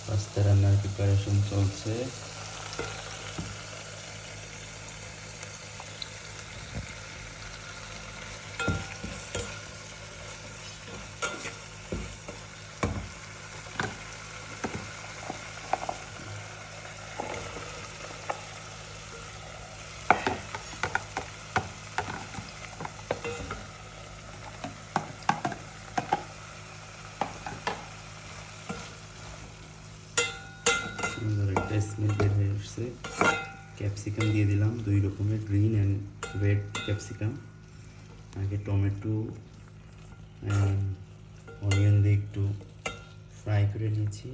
Pasta রান্নার preparation চলছে। সুন্দর একটা স্মেল বের হয়ে আসছে। ক্যাপসিকাম দিয়ে দিলাম 2 রকমের, গ্রিন অ্যান্ড রেড ক্যাপসিকাম। আগে টমেটো অনিয়ন দিয়ে একটু ফ্রাই করে নিয়েছি।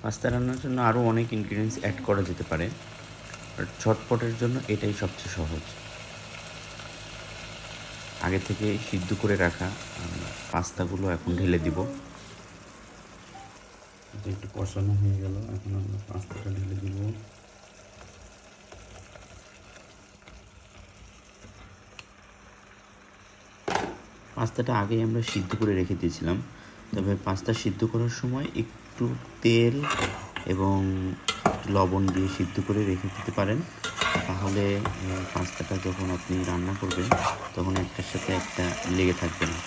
পাস্তা রান্নার জন্য আরও অনেক ইনগ্রিডিয়েন্টস অ্যাড করা যেতে পারে, আর ঝটপটের জন্য এটাই সবচেয়ে সহজ। আগে থেকে সিদ্ধ করে রাখা পাস্তাগুলো এখন ঢেলে দিব। এটা একটু কষানো হয়ে গেল, এখন আমরা পাস্তাটা ঢেলে দিব। পাস্তাটা আগেই আমরা সিদ্ধ করে রেখে দিয়েছিলাম, তবে পাস্তা সিদ্ধ করার সময় একটু তেল এবং লবণ দিয়ে সিদ্ধ করে রেখে দিতে পারেন। তাহলে পাস্তাটা যখন আপনি রান্না করবেন তখন একটার সাথে একটা লেগে থাকবে না।